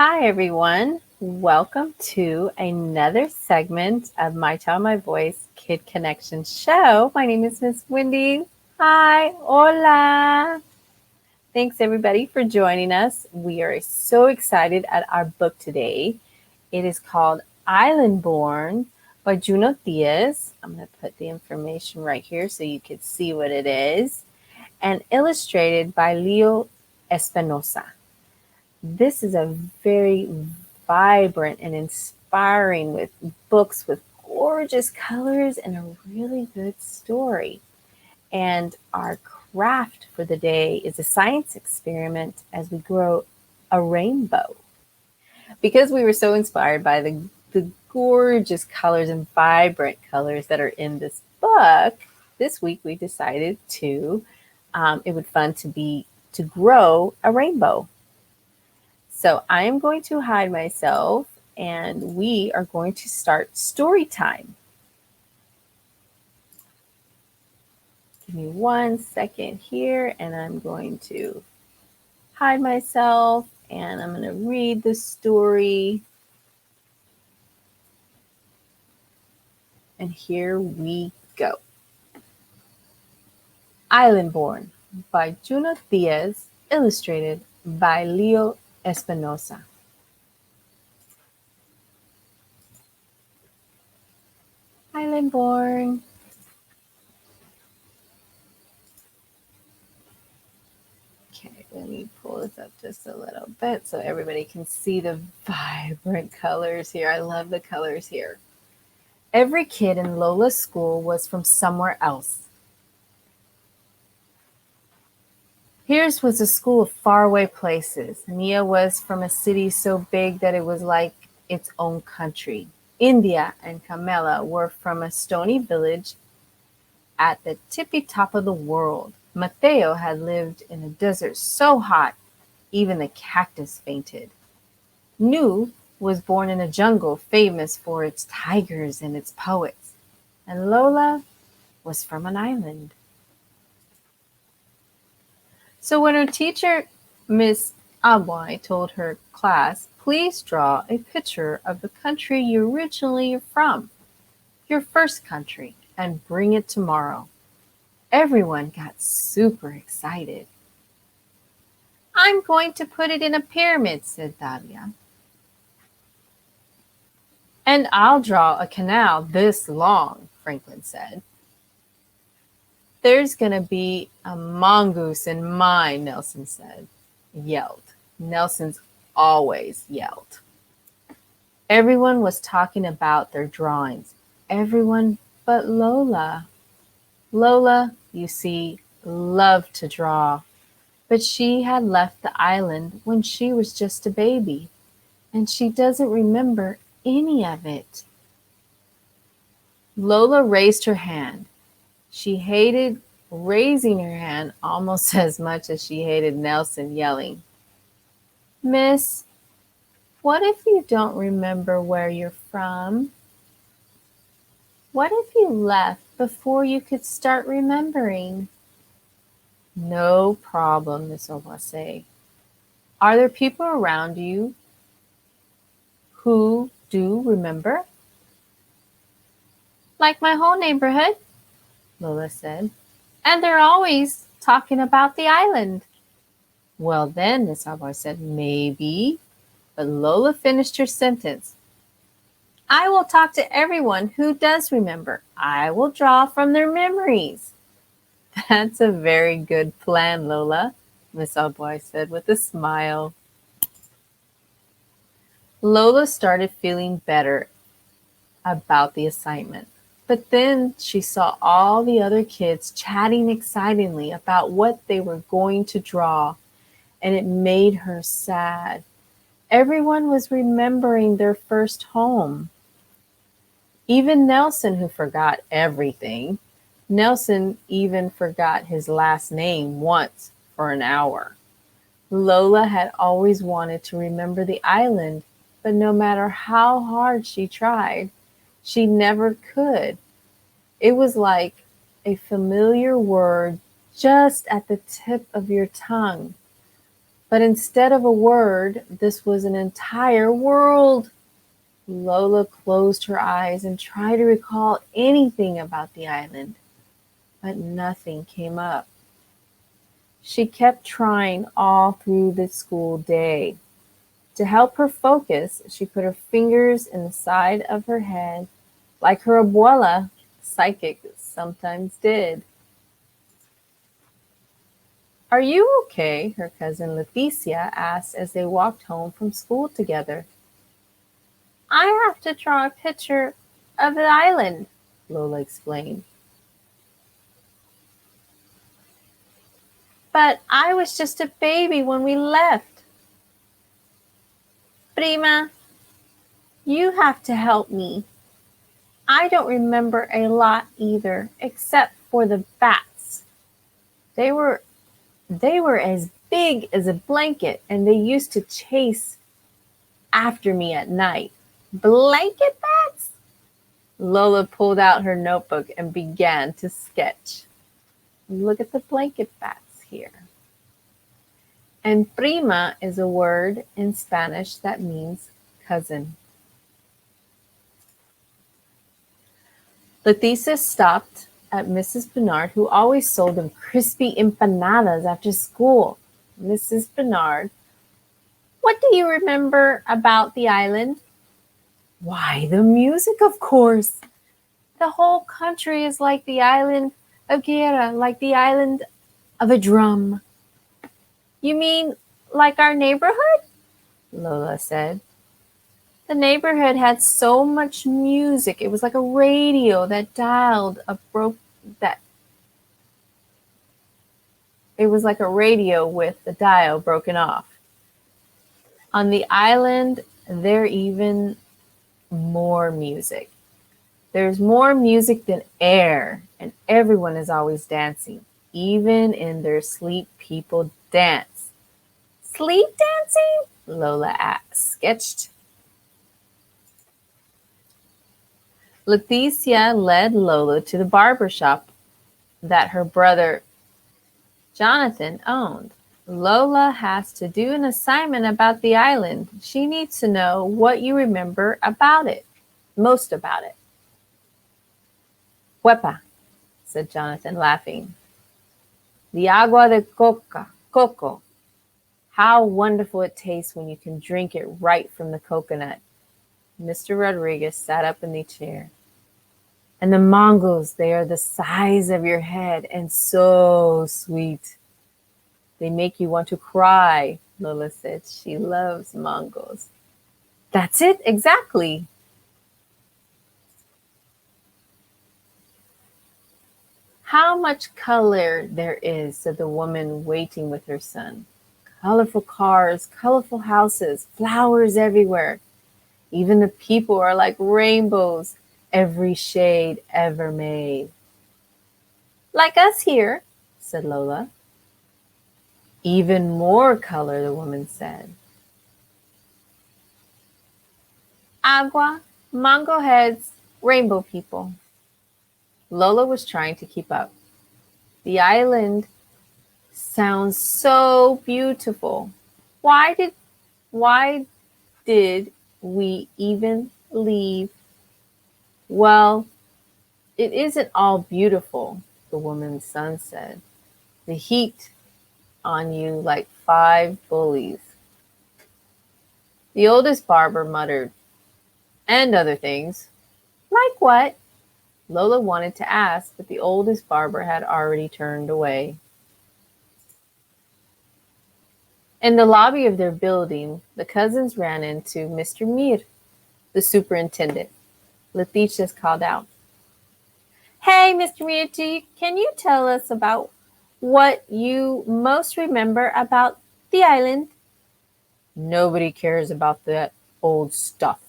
Hi, everyone. Welcome to another segment of My Child, My Voice Kid Connection show. My name is Miss Wendy. Hi, hola. Thanks, everybody, for joining us. We are so excited at our book today. It is called Islandborn by Juno Diaz. I'm going to put the information right here so you can see what it is. And illustrated by Leo Espinosa. This is a very vibrant and inspiring with books with gorgeous colors and a really good story. And our craft for the day is a science experiment as we grow a rainbow. Because we were so inspired by the gorgeous colors and vibrant colors that are in this book, this week we decided it would fun to grow a rainbow. So I am going to hide myself and we are going to start story time. Give me 1 second here and I'm going to hide myself and I'm going to read the story. And here we go. Islandborn by Juno Diaz, illustrated by Leo Espinosa. Islandborn. Okay, let me pull this up just a little bit so everybody can see the vibrant colors here. I love the colors here. Every kid in Lola's school was from somewhere else. Hers was a school of faraway places. Nia was from a city so big that it was like its own country. India and Camilla were from a stony village at the tippy top of the world. Mateo had lived in a desert so hot, even the cactus fainted. Nu was born in a jungle famous for its tigers and its poets. And Lola was from an island. So when her teacher, Miss Abuela, told her class, please draw a picture of the country you originally are from, your first country, and bring it tomorrow. Everyone got super excited. I'm going to put it in a pyramid, said Dahlia. And I'll draw a canal this long, Franklin said. There's going to be a mongoose in mine, Nelson yelled. Nelson's always yelled. Everyone was talking about their drawings. Everyone but Lola. Lola, you see, loved to draw, but she had left the island when she was just a baby, and she doesn't remember any of it. Lola raised her hand. She hated raising her hand almost as much as she hated Nelson yelling. Miss, what if you don't remember where you're from? What if you left before you could start remembering? No problem, Miss Obase. Are there people around you who do remember? Like my whole neighborhood, Lola said. And they're always talking about the island. Well then, Miss Obase said, maybe. But Lola finished her sentence. I will talk to everyone who does remember. I will draw from their memories. That's a very good plan, Lola, Miss Obase said with a smile. Lola started feeling better about the assignment. But then she saw all the other kids chatting excitedly about what they were going to draw, and it made her sad. Everyone was remembering their first home. Even Nelson, who forgot everything. Nelson even forgot his last name once for an hour. Lola had always wanted to remember the island, but no matter how hard she tried, she never could. It was like a familiar word just at the tip of your tongue, But instead of a word, this was an entire world. Lola closed her eyes and tried to recall anything about the island, but nothing came up. She kept trying all through the school day. To help her focus, she put her fingers in the side of her head, like her abuela, psychic, sometimes did. Are you okay? Her cousin Leticia asked as they walked home from school together. I have to draw a picture of the island, Lola explained. But I was just a baby when we left. Prima, you have to help me. I don't remember a lot either, except for the bats. They were as big as a blanket, and they used to chase after me at night. Blanket bats? Lola pulled out her notebook and began to sketch. Look at the blanket bats here. And prima is a word in Spanish that means cousin. Leticia stopped at Mrs. Bernard, who always sold them crispy empanadas after school. Mrs. Bernard, what do you remember about the island? Why, the music, of course. The whole country is like the island of Guerra, like the island of a drum. You mean like our neighborhood? Lola said. The neighborhood had so much music. It was like a radio that dialed a broke that it was like a radio with the dial broken off. On the island, there even more music. There's more music than air, and everyone is always dancing. Even in their sleep, people dance. Sleep dancing? Lola sketched. Leticia led Lola to the barber shop that her brother Jonathan owned. Lola has to do an assignment about the island. She needs to know what you remember about it, most about it. Huepa, said Jonathan, laughing. The agua de coco. How wonderful it tastes when you can drink it right from the coconut. Mr. Rodriguez sat up in the chair. And the mangoes, they are the size of your head and so sweet. They make you want to cry, Lola said. She loves mangoes. That's it, exactly. How much color there is, said the woman waiting with her son. Colorful cars, colorful houses, flowers everywhere. Even the people are like rainbows, every shade ever made. Like us here, said Lola. Even more color, the woman said. Agua, mango heads, rainbow people. Lola was trying to keep up. The island sounds so beautiful. Why did we even leave? Well, it isn't all beautiful, the woman's son said. The heat on you like 5 bullies. The oldest barber muttered, and other things. Like what? Lola wanted to ask, but the oldest barber had already turned away. In the lobby of their building, the cousins ran into Mr. Mir, the superintendent. Leticia called out, Hey, Mr. Mir, can you tell us about what you most remember about the island? Nobody cares about that old stuff,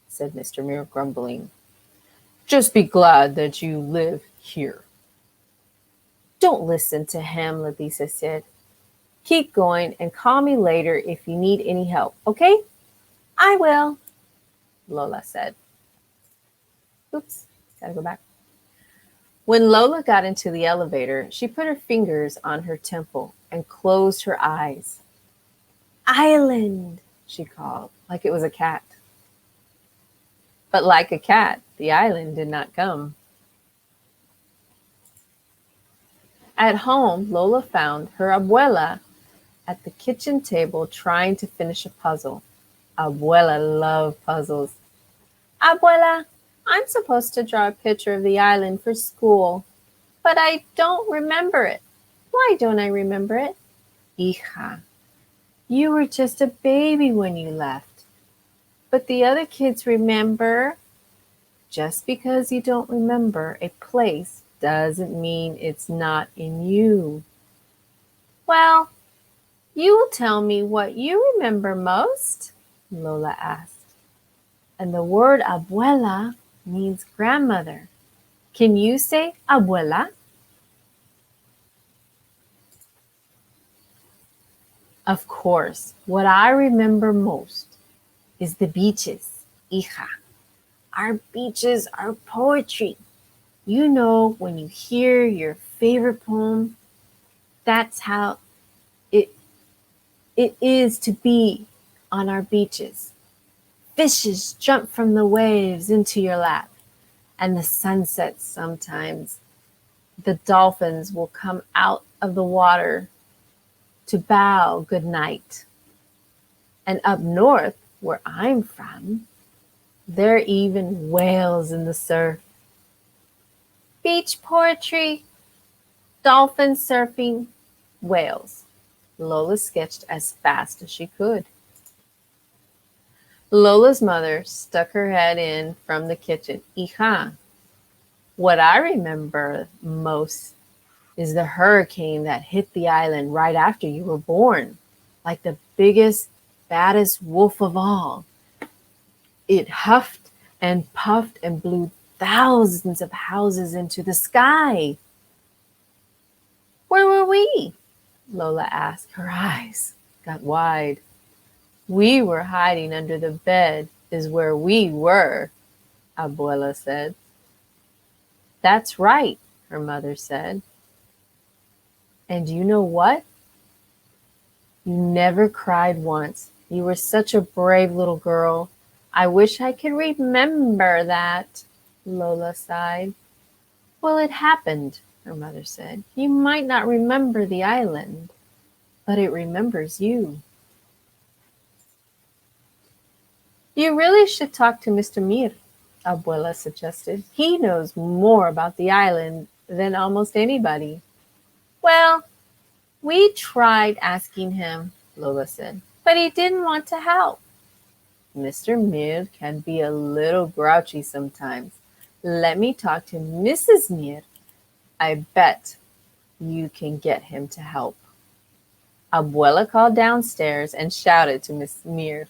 said Mr. Mir, grumbling. Just be glad that you live here. Don't listen to him, Leticia said. Keep going and call me later if you need any help, okay? I will, Lola said. Oops, gotta go back. When Lola got into the elevator, she put her fingers on her temple and closed her eyes. Island, she called, like it was a cat. But like a cat, the island did not come. At home, Lola found her abuela at the kitchen table trying to finish a puzzle. Abuela loved puzzles. Abuela, I'm supposed to draw a picture of the island for school, but I don't remember it. Why don't I remember it? Hija, you were just a baby when you left. But the other kids remember. Just because you don't remember a place doesn't mean it's not in you. Well, you will tell me what you remember most, Lola asked. And the word abuela means grandmother. Can you say abuela? Of course, what I remember most is the beaches, hija. Our beaches are poetry. You know, when you hear your favorite poem, that's how it, it is to be on our beaches. Fishes jump from the waves into your lap, and the sunsets sometimes. The dolphins will come out of the water to bow good night. And up north, where I'm from, there are even whales in the surf. Beach poetry, dolphin surfing, whales. Lola sketched as fast as she could. Lola's mother stuck her head in from the kitchen. Hija, what I remember most is the hurricane that hit the island right after you were born, like the biggest, baddest wolf of all. It huffed and puffed and blew thousands of houses into the sky. Where were we? Lola asked. Her eyes got wide. We were hiding under the bed is where we were, Abuela said. That's right, her mother said. And you know what? You never cried once. You were such a brave little girl. I wish I could remember that, Lola sighed. Well, it happened, her mother said. You might not remember the island, but it remembers you. You really should talk to Mr. Mir, Abuela suggested. He knows more about the island than almost anybody. Well, we tried asking him, Lola said, but he didn't want to help. Mr. Mir can be a little grouchy sometimes. Let me talk to Mrs. Mir. I bet you can get him to help. Abuela called downstairs and shouted to Miss Mir,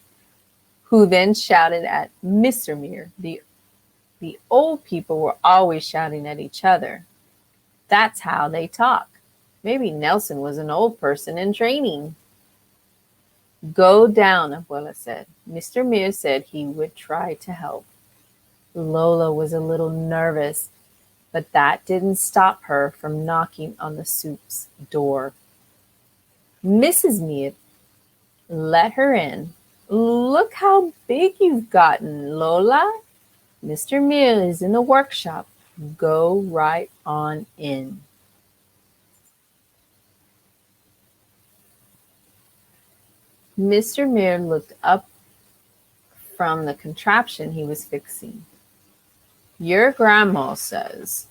who then shouted at Mr. Mir. The old people were always shouting at each other. That's how they talk. Maybe Nelson was an old person in training. Go down, Abuela said. Mr. Mir said he would try to help. Lola was a little nervous, but that didn't stop her from knocking on the soup's door. Mrs. Mir, let her in. Look how big you've gotten, Lola. Mr. Mir is in the workshop. Go right on in. Mr. Mir looked up from the contraption he was fixing. Your grandma says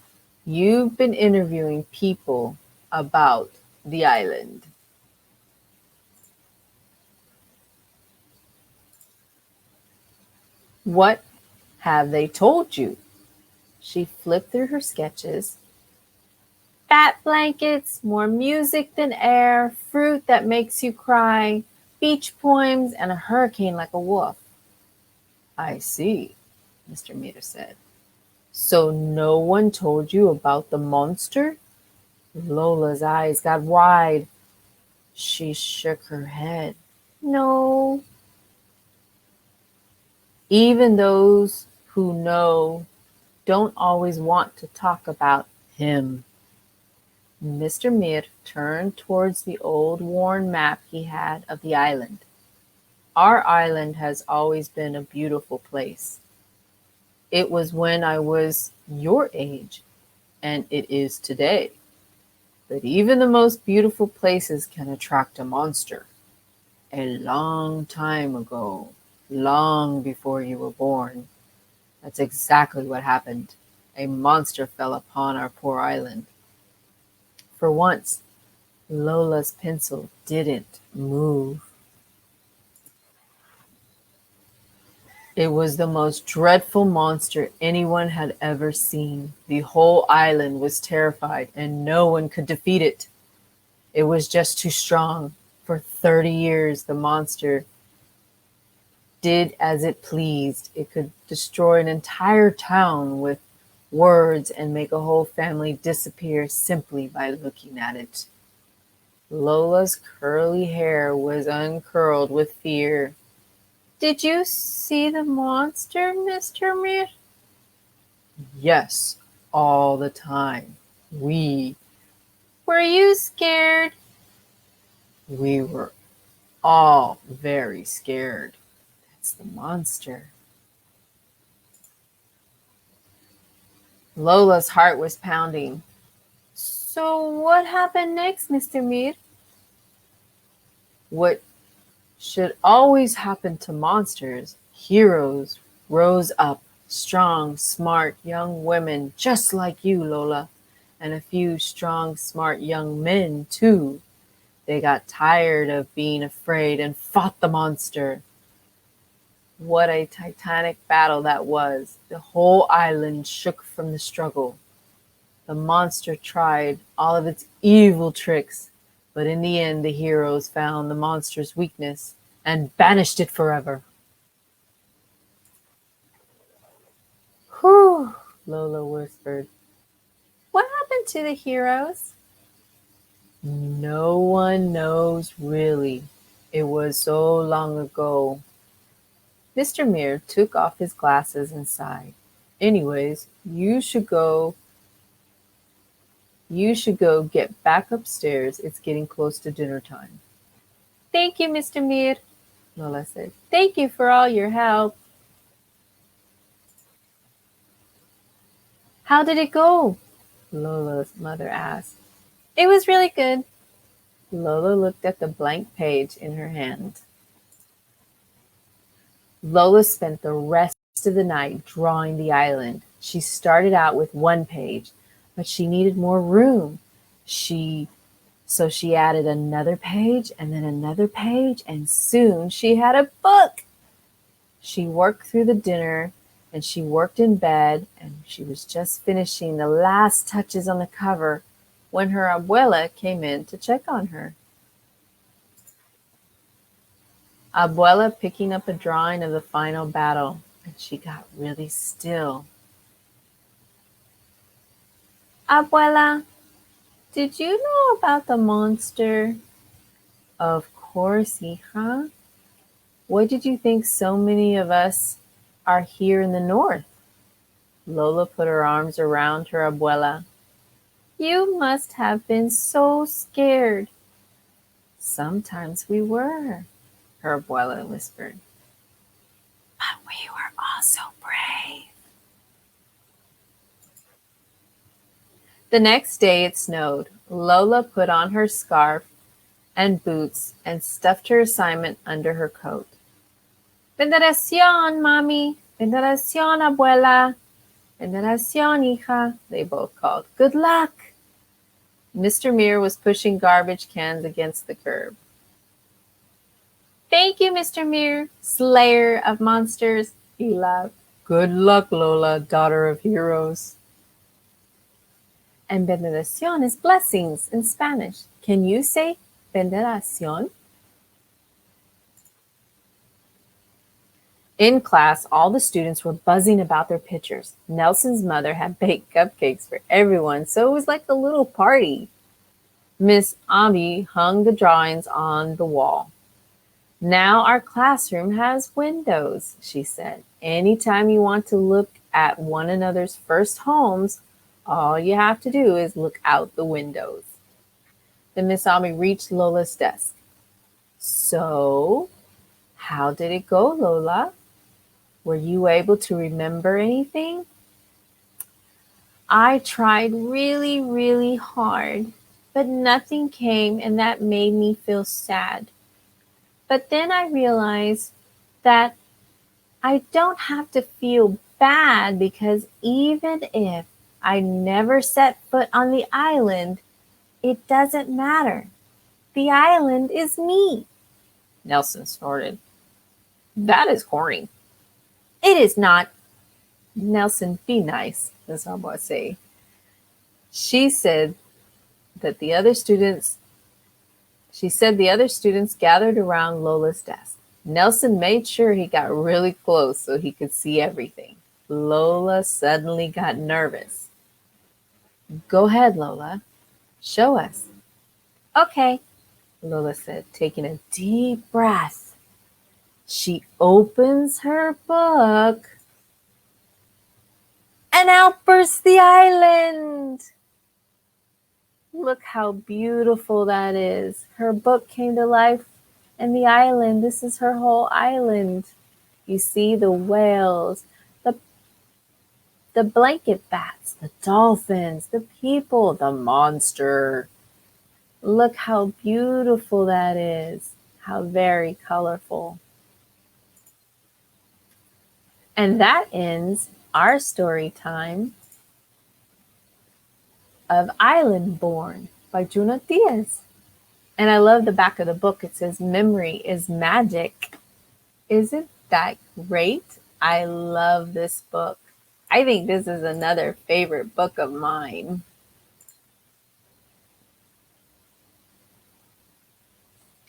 you've been interviewing people about the island. What have they told you? She flipped through her sketches. Fat blankets, more music than air, fruit that makes you cry, beach poems, and a hurricane like a wolf. I see, Mr. Meter said. So no one told you about the monster? Lola's eyes got wide. She shook her head. No. Even those who know don't always want to talk about him. Mr. Mir turned towards the old worn map he had of the island. Our island has always been a beautiful place. It was when I was your age, and it is today. But even the most beautiful places can attract a monster. A long time ago, long before you were born, that's exactly what happened. A monster fell upon our poor island. For once, Lola's pencil didn't move. It was the most dreadful monster anyone had ever seen. The whole island was terrified, and no one could defeat it. It was just too strong. For 30 years, the monster did as it pleased. It could destroy an entire town with words and make a whole family disappear simply by looking at it. Lola's curly hair was uncurled with fear. Did you see the monster, Mr. Mir? Yes, all the time. We Were you scared? We were all very scared. That's the monster. Lola's heart was pounding. So what happened next, Mr. Mir? What should always happen to monsters, heroes rose up, strong, smart young women just like you, Lola, and a few strong, smart young men, too. They got tired of being afraid and fought the monster. What a titanic battle that was. The whole island shook from the struggle. The monster tried all of its evil tricks, but in the end the heroes found the monster's weakness and banished it forever. Whew, Lola whispered. What happened to the heroes? No one knows really. It was so long ago. Mr. Mir took off his glasses and sighed. Anyways, you should go get back upstairs. It's getting close to dinner time. Thank you, Mr. Mir, Lola said. Thank you for all your help. How did it go? Lola's mother asked. It was really good. Lola looked at the blank page in her hand. Lola spent the rest of the night drawing the island. She started out with one page, but she needed more room. So she added another page and then another page, and soon she had a book. She worked through the dinner and she worked in bed, and she was just finishing the last touches on the cover when her abuela came in to check on her. Abuela picking up a drawing of the final battle, and she got really still. Abuela, did you know about the monster? Of course, hija. Why did you think so many of us are here in the north? Lola put her arms around her abuela. You must have been so scared. Sometimes we were, her abuela whispered. But we were also brave. The next day it snowed. Lola put on her scarf and boots and stuffed her assignment under her coat. Veneración, mami. Veneración, abuela. Veneración, hija, they both called. Good luck. Mr. Mir was pushing garbage cans against the curb. Thank you, Mr. Mir, slayer of monsters, he laughed. Good luck, Lola, daughter of heroes. And bendición is blessings in Spanish. Can you say bendición? In class, all the students were buzzing about their pictures. Nelson's mother had baked cupcakes for everyone, so it was like a little party. Miss Ami hung the drawings on the wall. Now our classroom has windows, she said. Anytime you want to look at one another's first homes, all you have to do is look out the windows. Then Miss Ami reached Lola's desk. So, How did it go, Lola? Were you able to remember anything? I tried really, really hard, but nothing came, and that made me feel sad. But then I realized that I don't have to feel bad because even if I never set foot on the island, it doesn't matter. The island is me. Nelson snorted. That is corny. It is not. Nelson, be nice, as I want to say. She said the other students gathered around Lola's desk. Nelson made sure he got really close so he could see everything. Lola suddenly got nervous. Go ahead, Lola. Show us. Okay, Lola said, taking a deep breath. She opens her book, and out bursts the island. Look how beautiful that is. Her book came to life, and the island, this is her whole island. You see the whales, the blanket bats, the dolphins, the people, the monster. Look how beautiful that is. How very colorful. And that ends our story time of Islandborn by Junot Diaz. And I love the back of the book. It says, memory is magic. Isn't that great? I love this book. I think this is another favorite book of mine.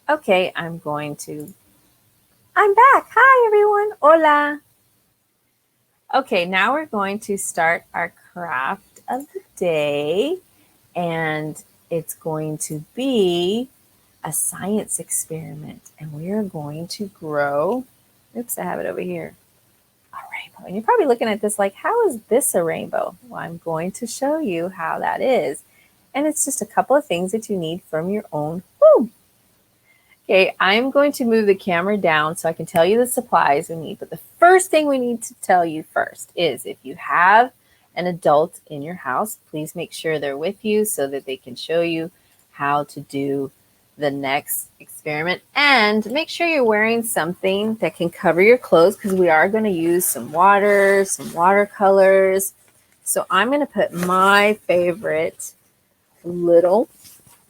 Okay, I'm back. Hi, everyone. Hola. Okay, now we're going to start our craft of the day. And it's going to be a science experiment. And we are going to grow, oops, I have it over here, a rainbow. And you're probably looking at this like, how is this a rainbow? Well, I'm going to show you how that is. And it's just a couple of things that you need from your own home. Okay, I'm going to move the camera down so I can tell you the supplies we need. But the first thing we need to tell you first is if you have an adult in your house, please make sure they're with you so that they can show you how to do the next experiment. And make sure you're wearing something that can cover your clothes because we are going to use some water, some watercolors. So I'm going to put my favorite little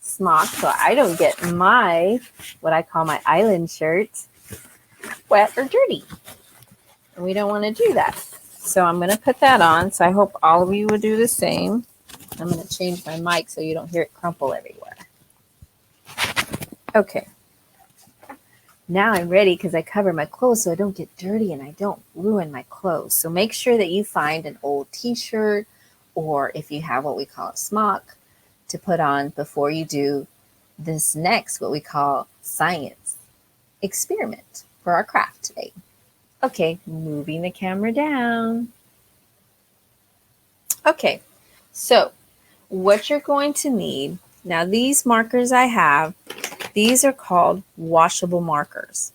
smock so I don't get what I call my island shirt wet or dirty. And we don't want to do that. So I'm going to put that on. So I hope all of you will do the same. I'm going to change my mic so you don't hear it crumple everywhere. Okay. Now I'm ready because I cover my clothes so I don't get dirty and I don't ruin my clothes. So make sure that you find an old t-shirt or if you have what we call a smock to put on before you do this next, what we call science experiment for our craft today. Okay, moving the camera down. Okay, so what you're going to need, now these markers I have, these are called washable markers.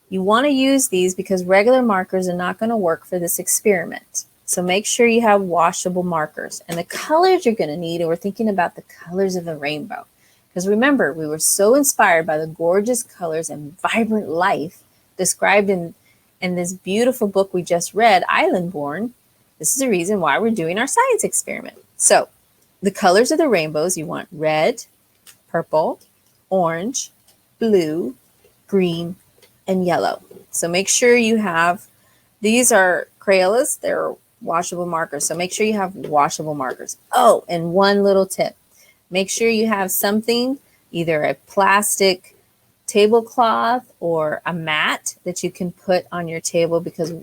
You want to use these because regular markers are not going to work for this experiment. So make sure you have washable markers. And the colors you're going to need, and we're thinking about the colors of the rainbow. Because remember, we were so inspired by the gorgeous colors and vibrant life described in this beautiful book we just read, Islandborn. This is the reason why we're doing our science experiment. So the colors of the rainbows, you want red, purple, orange, blue, green, and yellow. So make sure you have, these are Crayolas, they're washable markers. So make sure you have washable markers. Oh, and one little tip. Make sure you have something, either a plastic tablecloth or a mat that you can put on your table because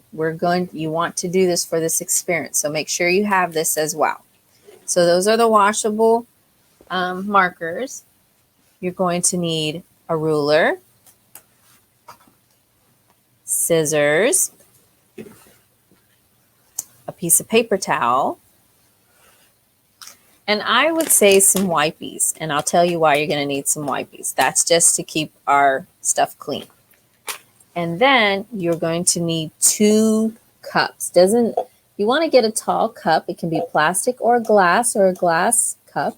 you want to do this for this experiment. So make sure you have this as well. So those are the washable markers. You're going to need a ruler, scissors, a piece of paper towel, and I would say some wipies. And I'll tell you why you're going to need some wipies. That's just to keep our stuff clean. And then you're going to need 2 cups. You want to get a tall cup. It can be plastic or glass or a glass cup.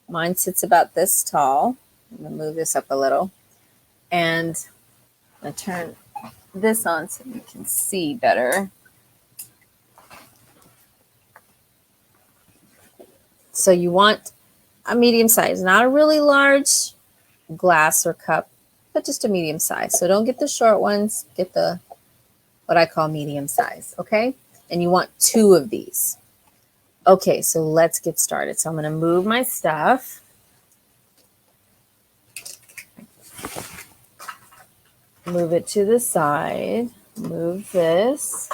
Mine sits about this tall. I'm going to move this up a little. And I'm going to turn this on so you can see better. So you want a medium size, not a really large glass or cup, but just a medium size. So don't get the short ones, get the what I call medium size, okay? And you want 2 of these. Okay, so let's get started. So I'm going to move my stuff. Move it to the side. Move this.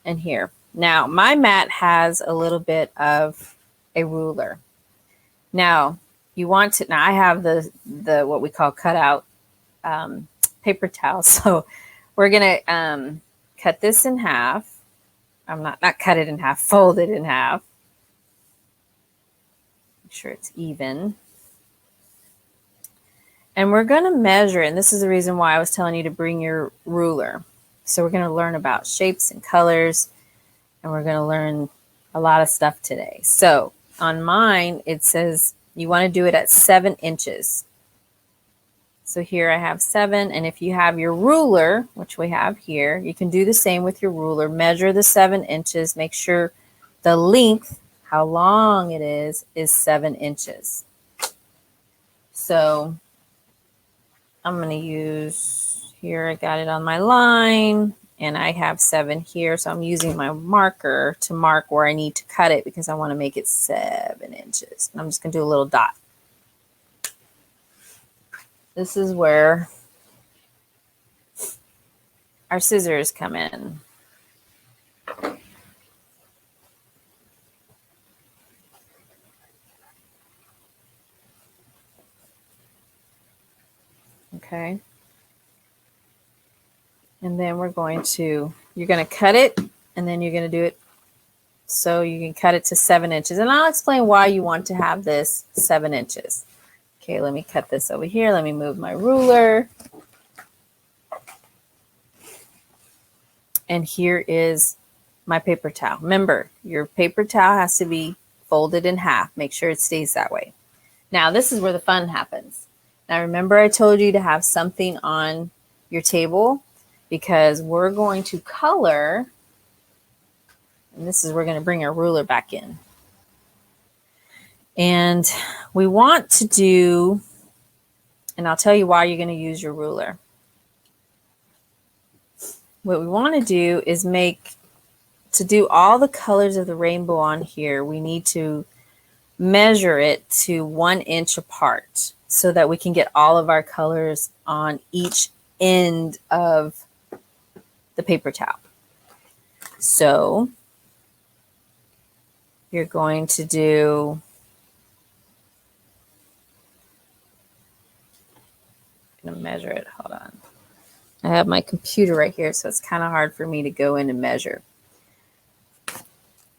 And here. Now, my mat has a little bit of a ruler. Now, now I have the what we call cutout paper towel. So we're going to cut this in half. I'm not cut it in half, fold it in half. Make sure it's even. And we're going to measure, and this is the reason why I was telling you to bring your ruler. So we're going to learn about shapes and colors, and we're going to learn a lot of stuff today. So on mine, it says you want to do it at 7 inches. So here I have 7, and if you have your ruler, which we have here, you can do the same with your ruler. Measure the 7 inches. Make sure the length, how long it is 7 inches. So I'm going to use, here I got it on my line, and I have 7 here. So I'm using my marker to mark where I need to cut it because I want to make it 7 inches. And I'm just going to do a little dot. This is where our scissors come in. Okay. And then you're going to cut it, and then you're going to do it so you can cut it to 7 inches. And I'll explain why you want to have this 7 inches. Okay, let me cut this over here. Let me move my ruler. And here is my paper towel. Remember, your paper towel has to be folded in half. Make sure it stays that way. Now, this is where the fun happens. Now, remember I told you to have something on your table because we're going to color. And this is, we're going to bring our ruler back in. And we want to do, and I'll tell you why you're going to use your ruler. What we want to do is to do all the colors of the rainbow on here, we need to measure it to 1 inch apart so that we can get all of our colors on each end of the paper towel. So you're going to do, I'm going to measure it. Hold on. I have my computer right here, so it's kind of hard for me to go in and measure.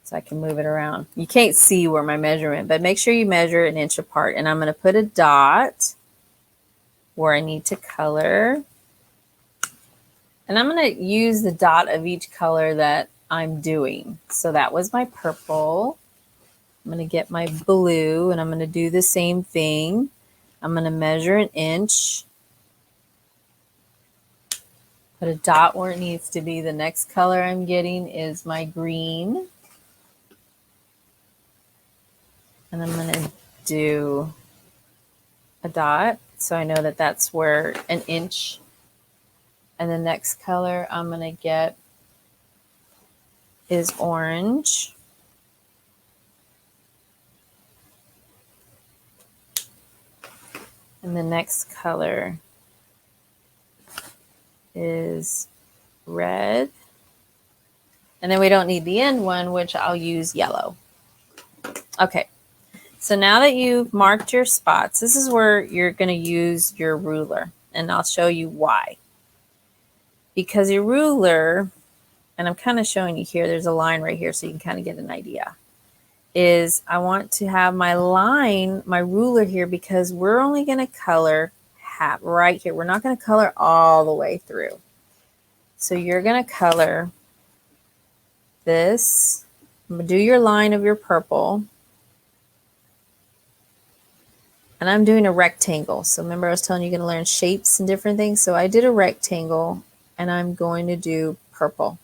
So I can move it around. You can't see where my measurement, but make sure you measure 1 inch apart. And I'm going to put a dot where I need to color. And I'm going to use the dot of each color that I'm doing. So that was my purple. I'm going to get my blue, and I'm going to do the same thing. I'm going to measure 1 inch. Put a dot where it needs to be. The next color I'm getting is my green. And I'm going to do a dot so I know that that's where 1 inch. And the next color I'm going to get is orange. And the next color is red. And then we don't need the end one, which I'll use yellow. Okay, so now that you've marked your spots, this is where you're going to use your ruler, and I'll show you why. Because your ruler, and I'm kind of showing you here, there's a line right here so you can kind of get an idea, I want to have my line, my ruler here, because we're only going to color have right here. We're not going to color all the way through. So you're going to color this. Do your line of your purple. And I'm doing a rectangle. So remember I was telling you you're going to learn shapes and different things. So I did a rectangle and I'm going to do purple.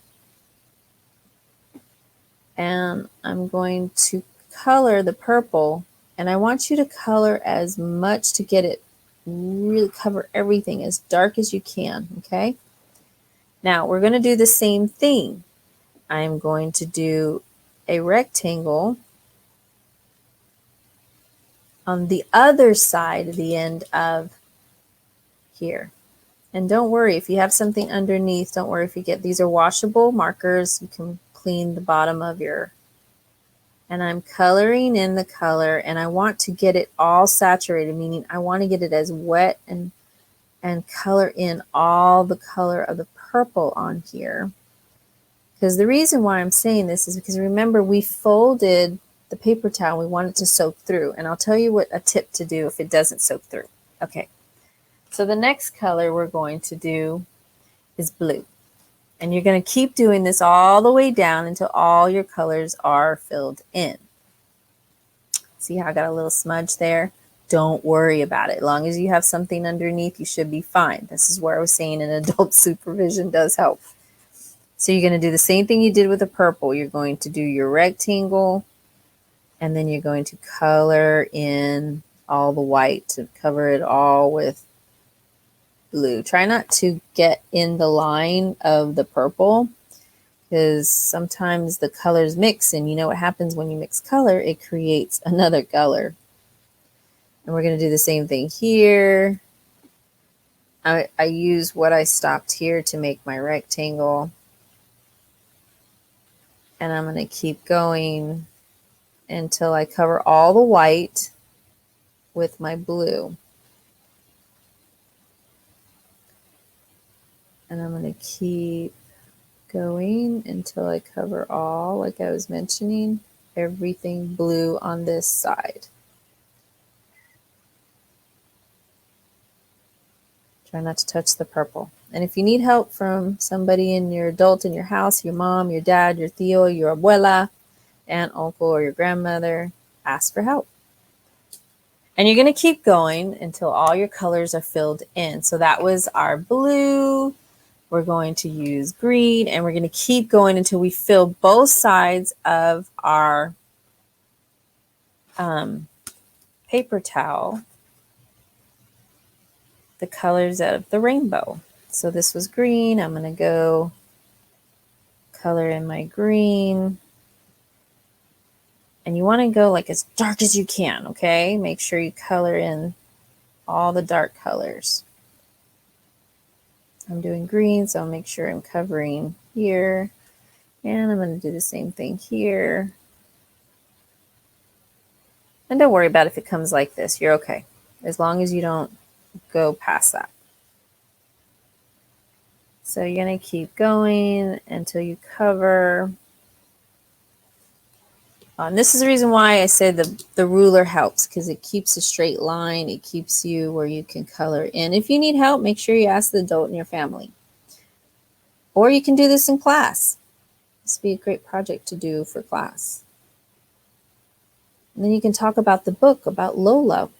And I'm going to color the purple. And I want you to color as much to get it really cover everything as dark as you can. Okay. Now we're going to do the same thing. I'm going to do a rectangle on the other side of the end of here. And don't worry if you have something underneath, don't worry if you get, these are washable markers. You can clean the bottom of your, and I'm coloring in the color and I want to get it all saturated, meaning I want to get it as wet and color in all the color of the purple on here. Because the reason why I'm saying this is because remember we folded the paper towel, we want it to soak through. And I'll tell you what a tip to do if it doesn't soak through. Okay, so the next color we're going to do is blue. And you're going to keep doing this all the way down until all your colors are filled in. See how I got a little smudge there? Don't worry about it. As long as you have something underneath, you should be fine. This is where I was saying an adult supervision does help. So you're going to do the same thing you did with the purple. You're going to do your rectangle, and then you're going to color in all the white to cover it all with blue. Try not to get in the line of the purple because sometimes the colors mix, and you know what happens when you mix color, it creates another color. And we're going to do the same thing here. I use what I stopped here to make my rectangle. And I'm going to keep going until I cover all the white with my blue. And I'm going to keep going until I cover all, like I was mentioning, everything blue on this side. Try not to touch the purple. And if you need help from somebody in your adult in your house, your mom, your dad, your tío, your abuela, aunt, uncle, or your grandmother, ask for help. And you're going to keep going until all your colors are filled in. So that was our blue. We're going to use green, and we're going to keep going until we fill both sides of our paper towel, the colors of the rainbow. So this was green. I'm going to go color in my green. And you want to go like as dark as you can, okay? Make sure you color in all the dark colors. I'm doing green, so I'll make sure I'm covering here. And I'm going to do the same thing here. And don't worry about if it comes like this. You're okay, as long as you don't go past that. So you're going to keep going until you cover. And this is the reason why I said the ruler helps, because it keeps a straight line. It keeps you where you can color in. If you need help, make sure you ask the adult in your family. Or you can do this in class. This would be a great project to do for class. And then you can talk about the book, about Lola.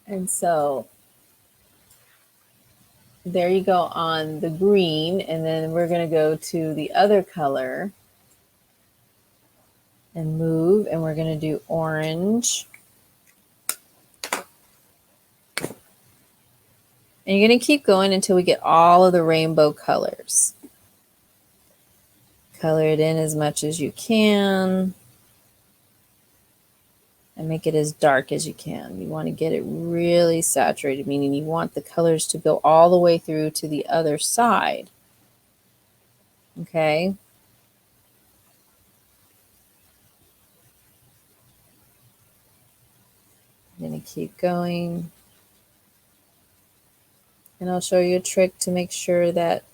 And so there you go on the green, and then we're going to go to the other color and move, and we're going to do orange. And you're going to keep going until we get all of the rainbow colors. Color it in as much as you can. And make it as dark as you can. You want to get it really saturated, meaning you want the colors to go all the way through to the other side. Okay? I'm going to keep going. And I'll show you a trick to make sure that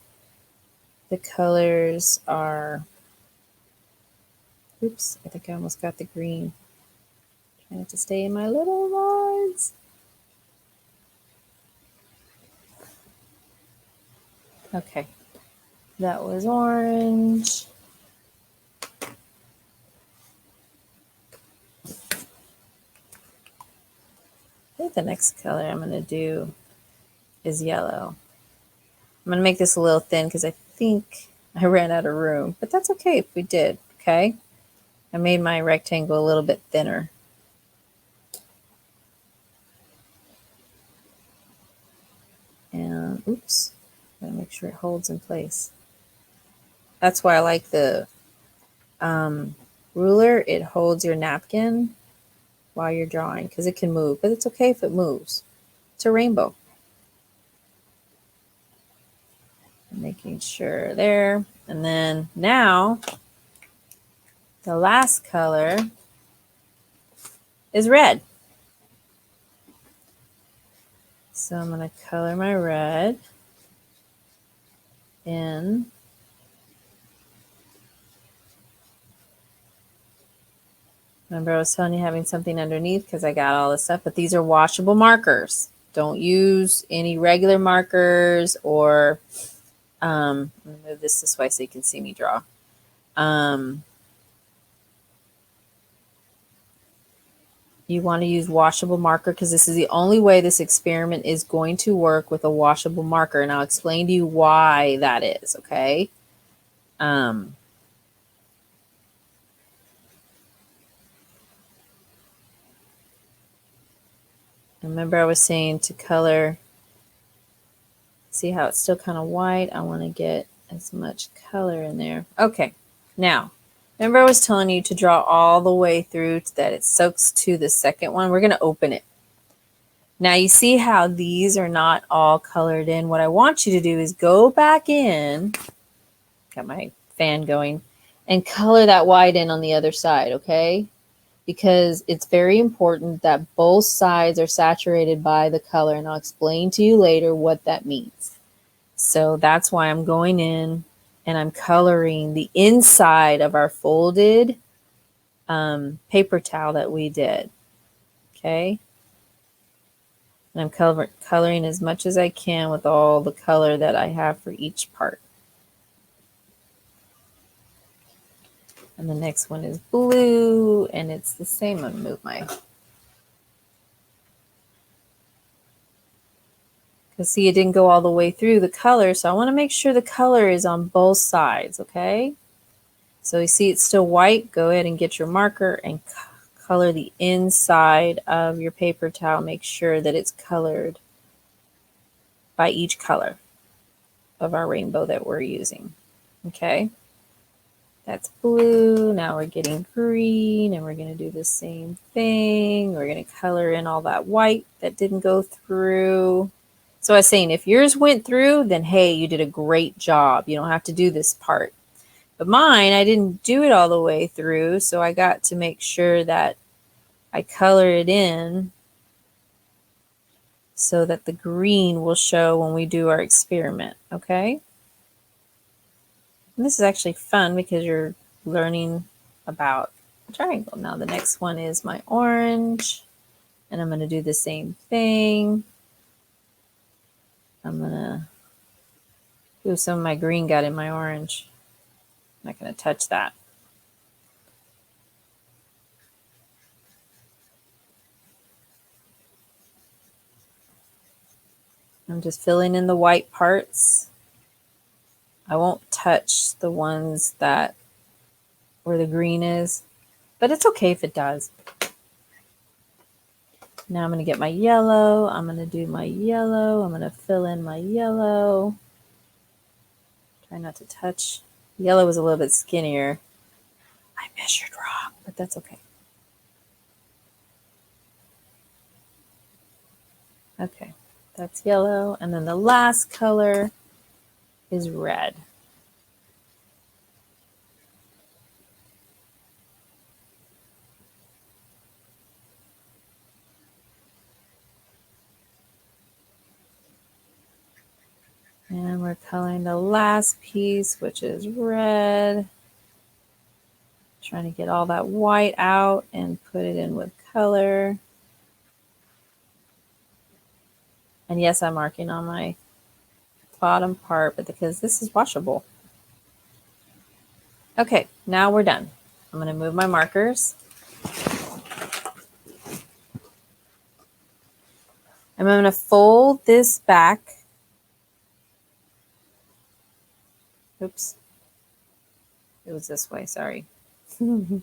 the colors are, oops, I think I almost got the green. I have to stay in my little lines. Okay, that was orange. I think the next color I'm going to do is yellow. I'm going to make this a little thin because I think I ran out of room, but that's okay if we did, okay? I made my rectangle a little bit thinner. And oops, gotta make sure it holds in place. That's why I like the ruler. It holds your napkin while you're drawing because it can move, but it's okay if it moves. It's a rainbow. Making sure there. And then now the last color is red. So I'm going to color my red in. Remember I was telling you having something underneath because I got all this stuff, but these are washable markers. Don't use any regular markers or, let me move this way so you can see me draw. You want to use washable marker because this is the only way this experiment is going to work with a washable marker. And I'll explain to you why that is, okay? Remember I was saying to color, see how it's still kind of white? I want to get as much color in there. Okay, now, remember I was telling you to draw all the way through to that it soaks to the second one. We're going to open it. Now you see how these are not all colored in. What I want you to do is go back in, got my fan going, and color that white in on the other side, okay? Because it's very important that both sides are saturated by the color, and I'll explain to you later what that means. So that's why I'm going in and I'm coloring the inside of our folded paper towel that we did, okay? And I'm coloring as much as I can with all the color that I have for each part. And the next one is blue, and it's the same. I'm going to move my... Because see, it didn't go all the way through the color, so I want to make sure the color is on both sides, okay? So you see it's still white. Go ahead and get your marker and color the inside of your paper towel. Make sure that it's colored by each color of our rainbow that we're using, okay? That's blue. Now we're getting green, and we're going to do the same thing. We're going to color in all that white that didn't go through. So I was saying, if yours went through, then hey, you did a great job. You don't have to do this part. But mine, I didn't do it all the way through, so I got to make sure that I color it in so that the green will show when we do our experiment, okay? And this is actually fun because you're learning about a triangle. Now the next one is my orange, and I'm going to do the same thing. I'm going to do some of my green got in my orange. I'm not going to touch that. I'm just filling in the white parts. I won't touch the ones that where the green is, but it's okay if it does. Now I'm going to get my yellow. I'm going to do my yellow. I'm going to fill in my yellow. Try not to touch. Yellow was a little bit skinnier. I measured wrong, but that's okay. Okay, that's yellow. And then the last color is red. And we're coloring the last piece, which is red. Trying to get all that white out and put it in with color. And yes, I'm marking on my bottom part, but because this is washable. Okay, now we're done. I'm going to move my markers. I'm going to fold this back. Oops. It was this way, sorry. And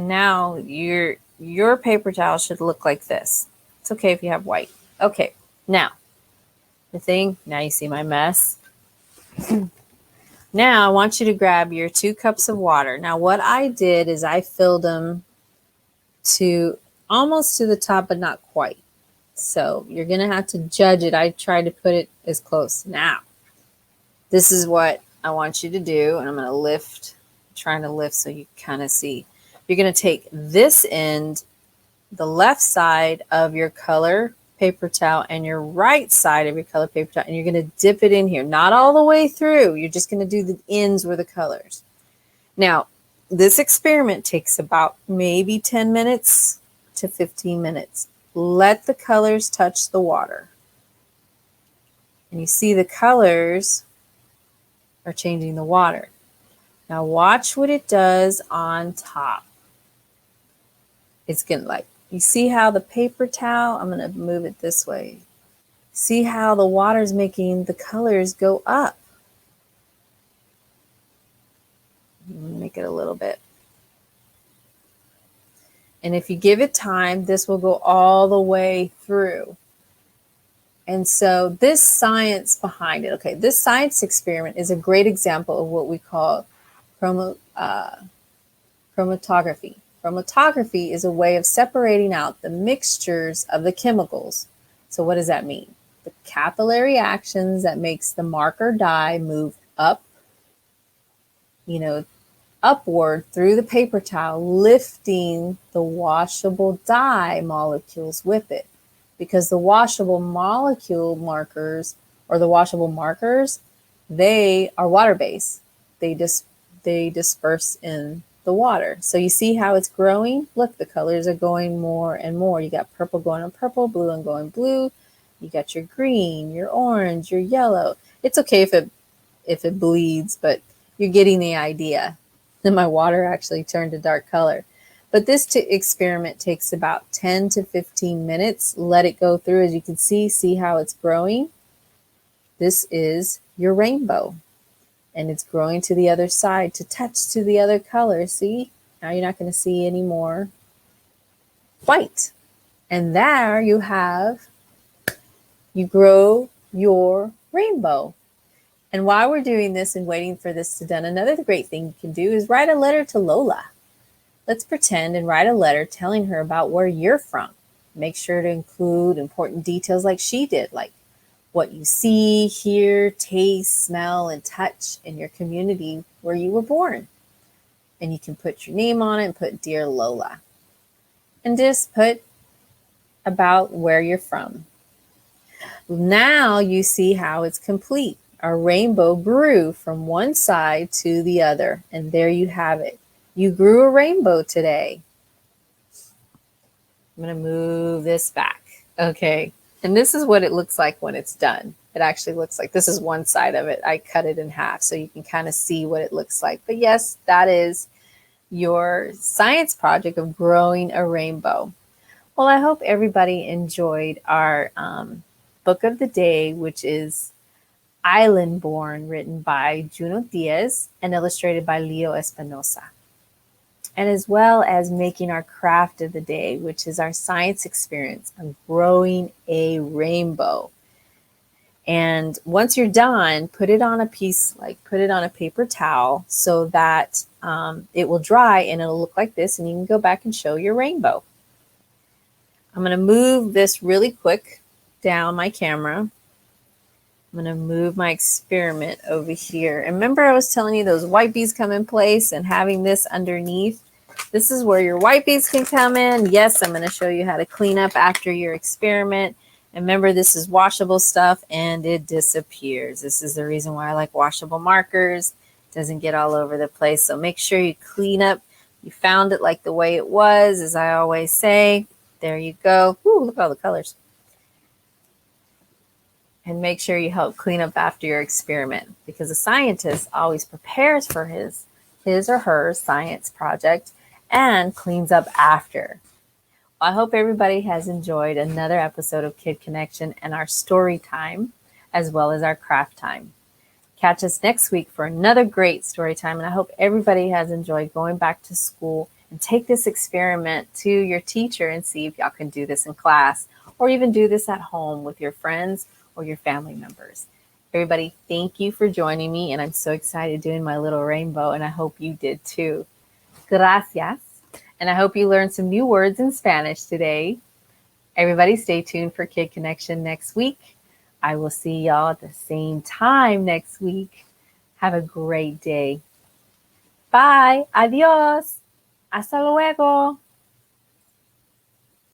now your paper towel should look like this. It's okay if you have white. Okay, now you see my mess. Now I want you to grab your 2 cups of water. Now what I did is I filled them to almost to the top, but not quite. So you're going to have to judge it. I tried to put it as close. Now, this is what I want you to do. And I'm going to lift, trying to lift so you kind of see. You're going to take this end, the left side of your color paper towel, and your right side of your color paper towel, and you're going to dip it in here. Not all the way through. You're just going to do the ends where the colors. Now, this experiment takes about maybe 10 minutes to 15 minutes. Let the colors touch the water. And you see the colors are changing the water. Now watch what it does on top. It's going to you see how the paper towel, I'm going to move it this way. See how the water is making the colors go up. Make it a little bit. And if you give it time, this will go all the way through. And so this science behind it, okay, this science experiment is a great example of what we call chromatography. Chromatography is a way of separating out the mixtures of the chemicals. So what does that mean? The capillary actions that makes the marker dye move up, upward through the paper towel, lifting the washable dye molecules with it. Because the washable molecule markers, or the washable markers, they are water-based. They disperse in the water. So you see how it's growing? Look, the colors are going more and more. You got purple going on purple, blue and going blue. You got your green, your orange, your yellow. It's okay if it bleeds, but you're getting the idea. Then my water actually turned a dark color. But this experiment takes about 10 to 15 minutes. Let it go through. As you can see how it's growing. This is your rainbow. And it's growing to the other side to touch to the other color. See? Now you're not going to see any more white. And there you grow your rainbow. And while we're doing this and waiting for this to be done, another great thing you can do is write a letter to Lola. Let's pretend and write a letter telling her about where you're from. Make sure to include important details like she did, like what you see, hear, taste, smell, and touch in your community where you were born. And you can put your name on it and put Dear Lola. And just put about where you're from. Now you see how it's complete. Our rainbow grew from one side to the other. And there you have it. You grew a rainbow today. I'm going to move this back. Okay. And this is what it looks like when it's done. It actually looks like this is one side of it. I cut it in half so you can kind of see what it looks like. But yes, that is your science project of growing a rainbow. Well, I hope everybody enjoyed our book of the day, which is Islandborn, written by Juno Diaz and illustrated by Leo Espinosa. And as well as making our craft of the day, which is our science experience of growing a rainbow. And once you're done, put it on a paper towel so that it will dry and it'll look like this, and you can go back and show your rainbow. I'm going to move this really quick down my camera. I'm going to move my experiment over here. And remember I was telling you those white beads come in place and having this underneath? This is where your white beads can come in. Yes, I'm going to show you how to clean up after your experiment. And remember, this is washable stuff and it disappears. This is the reason why I like washable markers. It doesn't get all over the place. So make sure you clean up. You found it like the way it was, as I always say. There you go. Ooh, look at all the colors. And make sure you help clean up after your experiment, because a scientist always prepares for his or her science project and cleans up after. I hope everybody has enjoyed another episode of Kid Connection and our story time, as well as our craft time. Catch us next week for another great story time. And I hope everybody has enjoyed going back to school, and take this experiment to your teacher and see if y'all can do this in class, or even do this at home with your friends or your family members. Everybody, thank you for joining me. And I'm so excited doing my little rainbow, and I hope you did too. Gracias. And I hope you learned some new words in Spanish today. Everybody stay tuned for Kid Connection next week. I will see y'all at the same time next week. Have a great day. Bye. Adios. Hasta luego.